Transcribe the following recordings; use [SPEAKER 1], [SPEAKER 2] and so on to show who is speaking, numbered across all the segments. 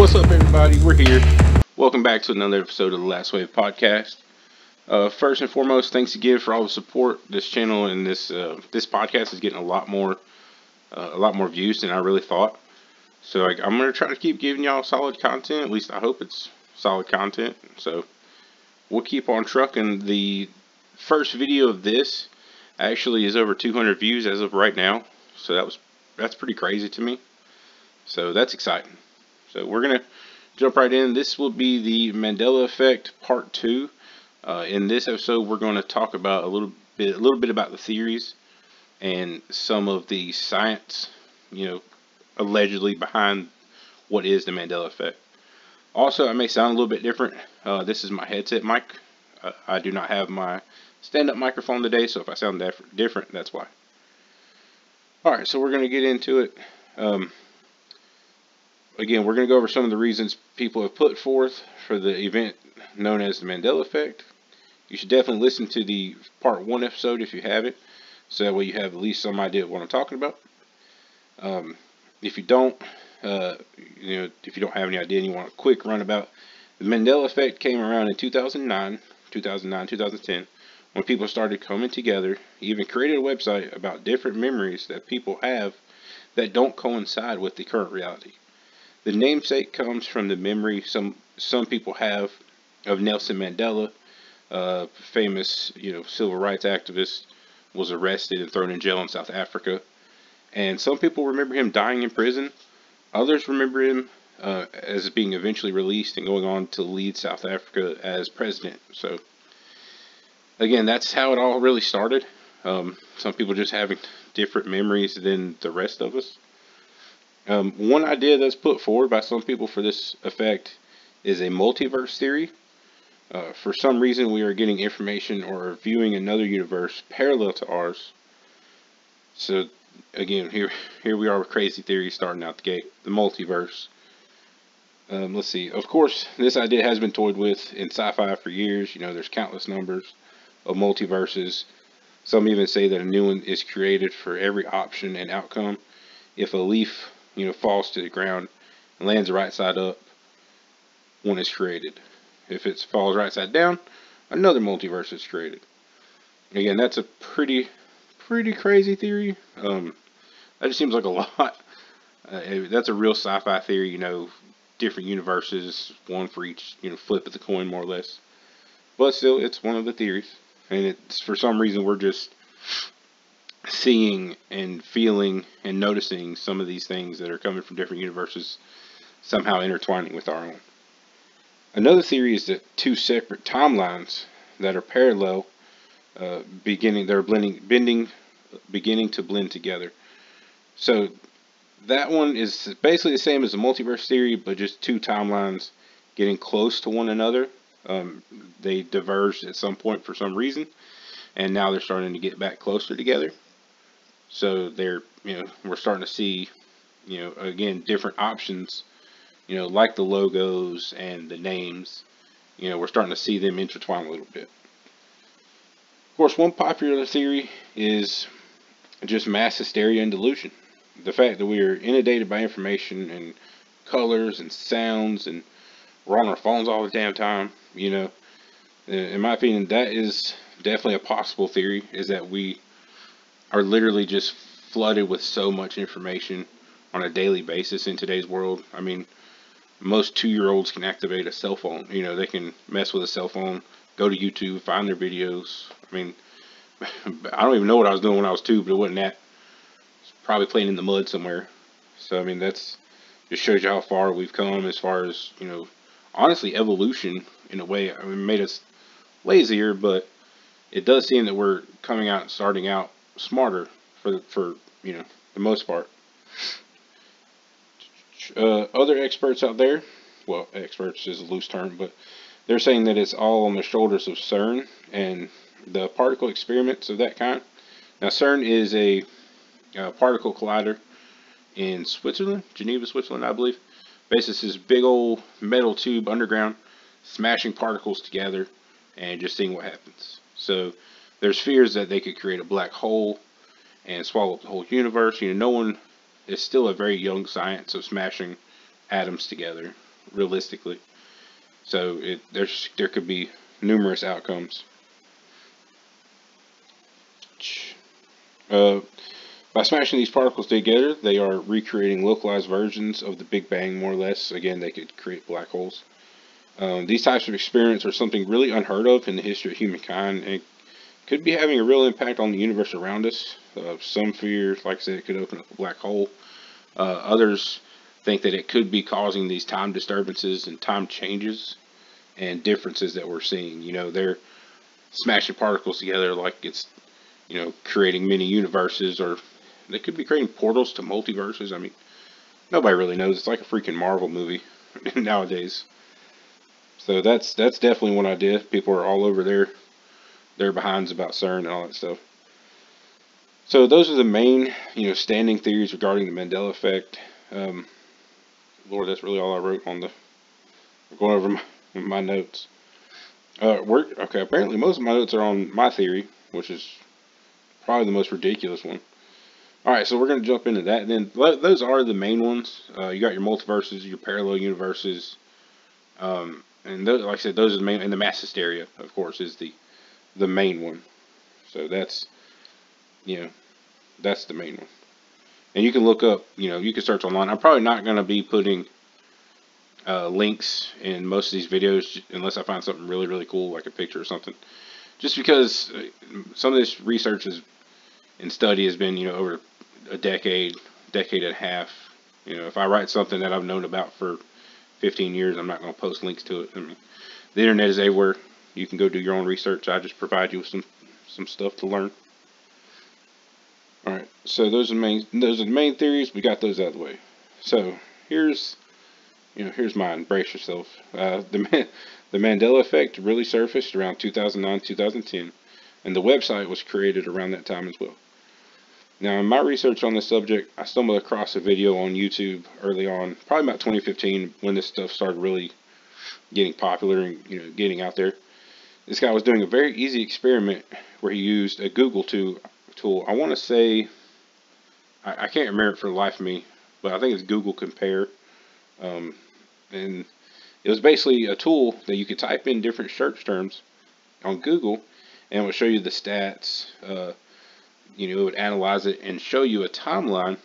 [SPEAKER 1] What's up, everybody? We're here. Welcome back to another episode of the Last Wave Podcast. First and foremost, thanks again for all the support. This channel and this podcast is getting a lot more views than I really thought. So I'm gonna try to keep giving y'all solid content. At least I hope it's solid content. So we'll keep on trucking. The first video of this actually is over 200 views as of right now. So that's pretty crazy to me. So that's exciting. So we're gonna jump right in. This will be the Mandela Effect Part 2. In this episode, we're going to talk about a little bit about the theories and some of the science, allegedly behind what is the Mandela Effect. Also, I may sound a little bit different. This is my headset mic. I do not have my stand-up microphone today, so if I sound different, that's why. Alright, so we're going to get into it. Again, we're going to go over some of the reasons people have put forth for the event known as the Mandela Effect. You should definitely listen to the Part 1 episode if you haven't, so that way you have at least some idea of what I'm talking about. If you don't, if you don't have any idea and you want a quick runabout, the Mandela Effect came around in 2009, 2010, when people started coming together. He even created a website about different memories that people have that don't coincide with the current reality. The namesake comes from the memory some people have of Nelson Mandela, famous civil rights activist, was arrested and thrown in jail in South Africa. And some people remember him dying in prison. Others remember him as being eventually released and going on to lead South Africa as president. So again, that's how it all really started. Some people just having different memories than the rest of us. One idea that's put forward by some people for this effect is a multiverse theory. For some reason, we are getting information or viewing another universe parallel to ours. So again, here we are with crazy theories starting out the gate. The multiverse. Let's see. Of course, this idea has been toyed with in sci-fi for years. There's countless numbers of multiverses. Some even say that a new one is created for every option and outcome. If a leaf falls to the ground and lands right side up, one is created. If it falls right side down, another multiverse is created. Again, that's a pretty crazy theory. That just seems like a lot. That's a real sci-fi theory, different universes, one for each, flip of the coin, more or less. But still, it's one of the theories. And it's, for some reason, we're just seeing and feeling and noticing some of these things that are coming from different universes somehow intertwining with our own. Another theory is that two separate timelines that are parallel beginning to blend together. So that one is basically the same as the multiverse theory, but just two timelines getting close to one another. They diverged at some point for some reason, and now they're starting to get back closer together. So we're starting to see, again, different options, like the logos and the names. We're starting to see them intertwine a little bit. Of course, one popular theory is just mass hysteria and delusion. The fact that we are inundated by information and colors and sounds, and we're on our phones all the damn time. In my opinion, that is definitely a possible theory, is that we are literally just flooded with so much information on a daily basis in today's world. I mean, most 2-year-olds can activate a cell phone. They can mess with a cell phone, go to YouTube, find their videos. I mean, I don't even know what I was doing when I was 2, but it wasn't that. I was probably playing in the mud somewhere. So, I mean, that's just shows you how far we've come as far as, honestly, evolution in a way. I mean, it made us lazier, but it does seem that we're starting out smarter for the most part. Other experts out there, well, experts is a loose term, but they're saying that it's all on the shoulders of CERN and the particle experiments of that kind. Now, CERN is a particle collider in Switzerland, Geneva, Switzerland, I believe. Basically, it's this big old metal tube underground, smashing particles together and just seeing what happens. So there's fears that they could create a black hole and swallow up the whole universe. No one, it's still a very young science of smashing atoms together. realistically. So there could be numerous outcomes. Uh, by smashing these particles together, they are recreating localized versions of the Big Bang, more or less. Again, they could create black holes. These types of experiments are something really unheard of in the history of humankind, and could be having a real impact on the universe around us. Some fear, like I said, it could open up a black hole. Others think that it could be causing these time disturbances and time changes and differences that we're seeing. They're smashing particles together like it's, creating mini universes, or they could be creating portals to multiverses. I mean, nobody really knows. It's like a freaking Marvel movie nowadays. So that's definitely one idea. People are all over their behinds about CERN and all that stuff. So those are the main, standing theories regarding the Mandela effect. Lord, that's really all I wrote on going over my notes. Okay, apparently most of my notes are on my theory, which is probably the most ridiculous one. Alright, so we're going to jump into that. Then those are the main ones. You got your multiverses, your parallel universes, and those, like I said, those are the main, and the mass hysteria, of course, is the main one. So that's that's the main one. And you can look up, you can search online. I'm probably not going to be putting links in most of these videos unless I find something really, really cool, like a picture or something. Just because some of this research and study has been, over a decade and a half. If I write something that I've known about for 15 years, I'm not going to post links to it. I mean, the internet is everywhere. You can go do your own research. I just provide you with some stuff to learn. Alright, so those are the main theories. We got those out of the way. So here's mine. Brace yourself. The Mandela effect really surfaced around 2009, 2010, and the website was created around that time as well. Now, in my research on this subject, I stumbled across a video on YouTube early on, probably about 2015, when this stuff started really getting popular and getting out there. This guy was doing a very easy experiment where he used a Google tool. I want to say, I can't remember it for the life of me, but I think it's Google Compare. And it was basically a tool that you could type in different search terms on Google, and it would show you the stats. It would analyze it and show you a timeline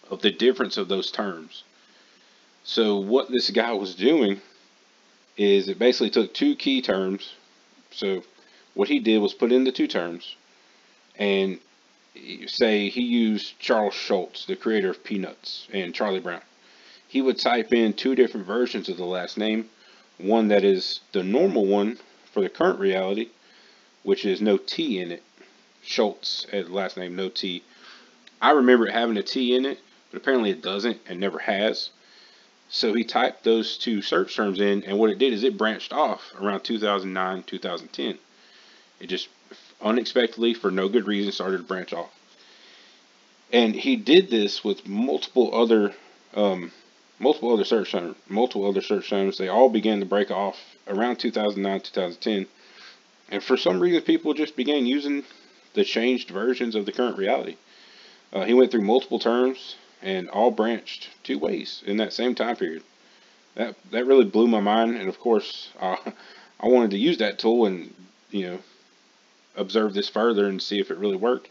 [SPEAKER 1] of the difference of those terms. So what this guy was doing is it basically took two key terms. So what he did was put in the two terms, and say he used Charles Schulz, the creator of Peanuts, and Charlie Brown. He would type in two different versions of the last name. One that is the normal one for the current reality, which is no T in it. Schultz at last name, no T. I remember it having a T in it, but apparently it doesn't and never has. So he typed those two search terms in, and what it did is it branched off around 2009, 2010. It just unexpectedly, for no good reason, started to branch off. And he did this with multiple other search terms. They all began to break off around 2009, 2010. And for some reason, people just began using the changed versions of the current reality. He went through multiple terms and all branched two ways in that same time period. That really blew my mind, and of course, I wanted to use that tool and observe this further and see if it really worked.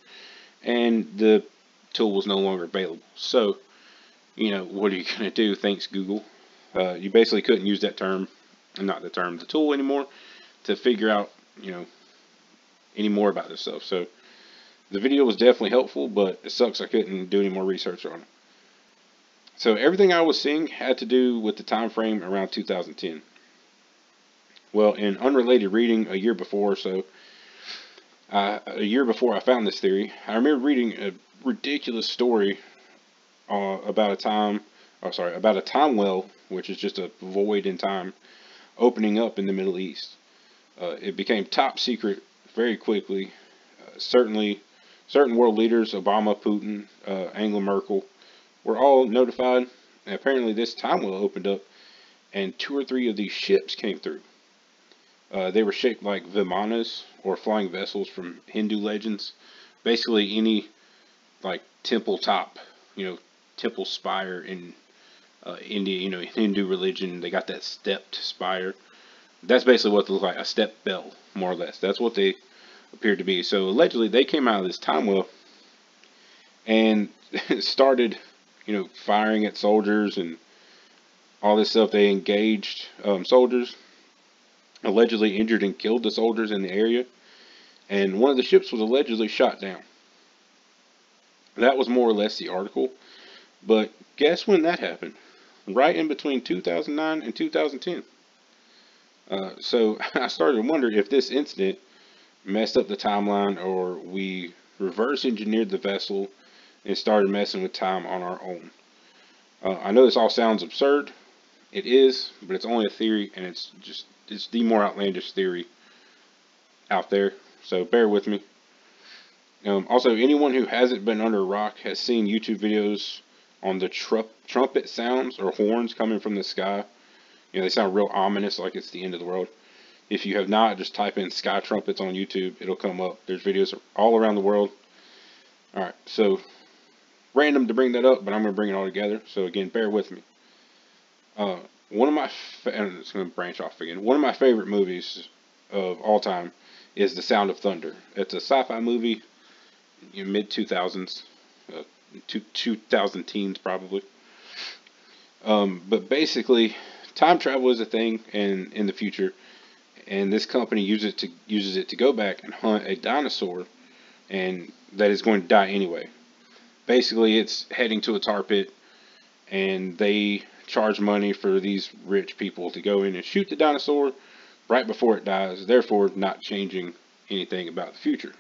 [SPEAKER 1] And the tool was no longer available. So, what are you going to do? Thanks, Google. You basically couldn't use that term, the tool anymore, to figure out any more about this stuff. So the video was definitely helpful, but it sucks I couldn't do any more research on it. So everything I was seeing had to do with the time frame around 2010. Well, in unrelated reading a year before or so, a year before I found this theory, I remember reading a ridiculous story about a time well, which is just a void in time, opening up in the Middle East. It became top secret very quickly. Certain world leaders, Obama, Putin, Angela Merkel, were all notified. And apparently this time well opened up, and 2 or 3 of these ships came through. They were shaped like vimanas, or flying vessels from Hindu legends. Basically any like temple top, temple spire in India, Hindu religion. They got that stepped spire. That's basically what they look like, a step bell, more or less. That's what they appeared to be. So allegedly, they came out of this time well and started, firing at soldiers and all this stuff. They engaged soldiers, allegedly injured and killed the soldiers in the area, and one of the ships was allegedly shot down. That was more or less the article. But guess when that happened? Right in between 2009 and 2010. So I started to wonder if this incident messed up the timeline, or we reverse engineered the vessel and started messing with time on our own. I know this all sounds absurd. It is, but it's only a theory, and it's the more outlandish theory out there. So bear with me. Also, anyone who hasn't been under a rock has seen YouTube videos on the trumpet sounds or horns coming from the sky. They sound real ominous, like it's the end of the world. If you have not, just type in sky trumpets on YouTube. It'll come up. There's videos all around the world. Alright, so random to bring that up, but I'm going to bring it all together. So again, bear with me. One of my, and it's going to branch off again. One of my favorite movies of all time is The Sound of Thunder. It's a sci-fi movie, mid 2000s, 2000 teens probably. But basically, time travel is a thing in the future, and this company uses it to go back and hunt a dinosaur, and that is going to die anyway. Basically, it's heading to a tar pit, and they charge money for these rich people to go in and shoot the dinosaur right before it dies, therefore not changing anything about the future.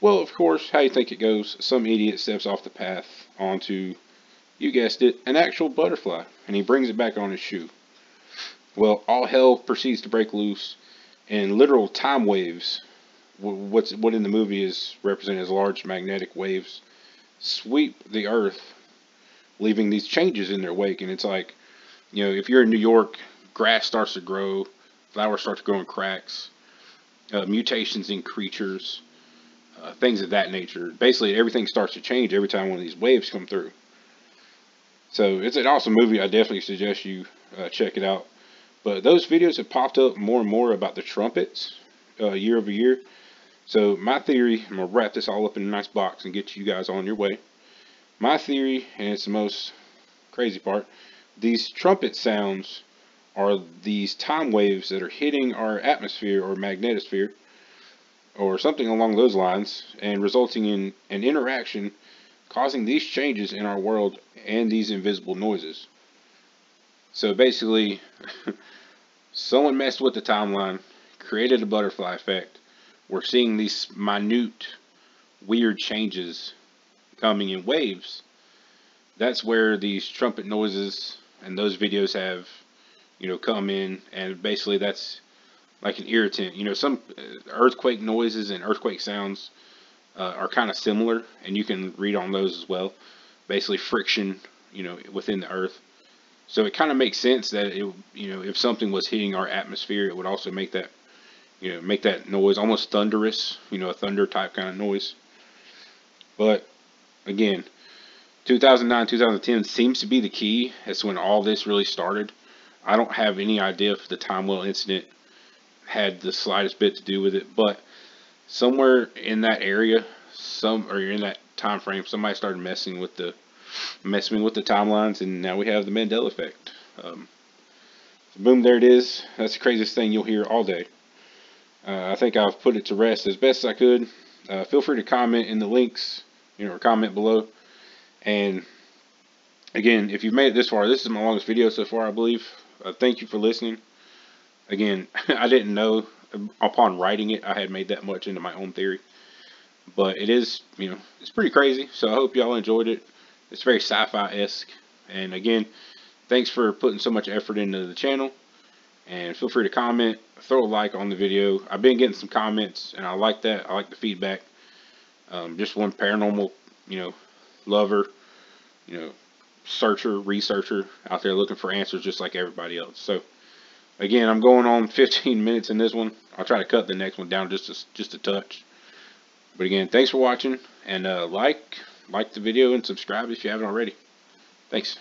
[SPEAKER 1] Well, of course, how you think it goes, some idiot steps off the path onto, you guessed it, an actual butterfly, and he brings it back on his shoe. Well, all hell proceeds to break loose, and literal time waves, what in the movie is represented as large magnetic waves, sweep the earth, leaving these changes in their wake. And it's like, if you're in New York, grass starts to grow, flowers start to grow in cracks, mutations in creatures, things of that nature. Basically, everything starts to change every time one of these waves come through. So it's an awesome movie. I definitely suggest you check it out. But those videos have popped up more and more about the trumpets year over year. So my theory, I'm going to wrap this all up in a nice box and get you guys on your way. My theory, and it's the most crazy part, these trumpet sounds are these time waves that are hitting our atmosphere or magnetosphere or something along those lines, and resulting in an interaction causing these changes in our world and these invisible noises. So basically, someone messed with the timeline, created a butterfly effect. We're seeing these minute, weird changes coming in waves. That's where these trumpet noises and those videos have, come in, and basically that's like an irritant. Some earthquake noises and earthquake sounds are kind of similar, and you can read on those as well. Basically friction, within the earth. So it kind of makes sense that if something was hitting our atmosphere, it would also make that, make that noise almost thunderous, a thunder type kind of noise. But again, 2009, 2010 seems to be the key. That's when all this really started. I don't have any idea if the time well incident had the slightest bit to do with it, but somewhere in that area, or in that time frame, somebody started messing with the timelines, and now we have the Mandela effect. Boom, there it is. That's the craziest thing you'll hear all day. I think I've put it to rest as best as I could. Feel free to comment in the links, or comment below. And again, if you've made it this far, this is my longest video so far, I believe. Thank you for listening. Again, I didn't know upon writing it I had made that much into my own theory, but it is, it's pretty crazy. So I hope y'all enjoyed it. It's very sci-fi-esque. And again, thanks for putting so much effort into the channel. And feel free to comment, throw a like on the video. I've been getting some comments, and I like that. I like the feedback. Just one paranormal, lover, searcher, researcher out there looking for answers just like everybody else. So again, I'm going on 15 minutes in this one. I'll try to cut the next one down just a touch. But again, thanks for watching, and like the video and subscribe if you haven't already. Thanks.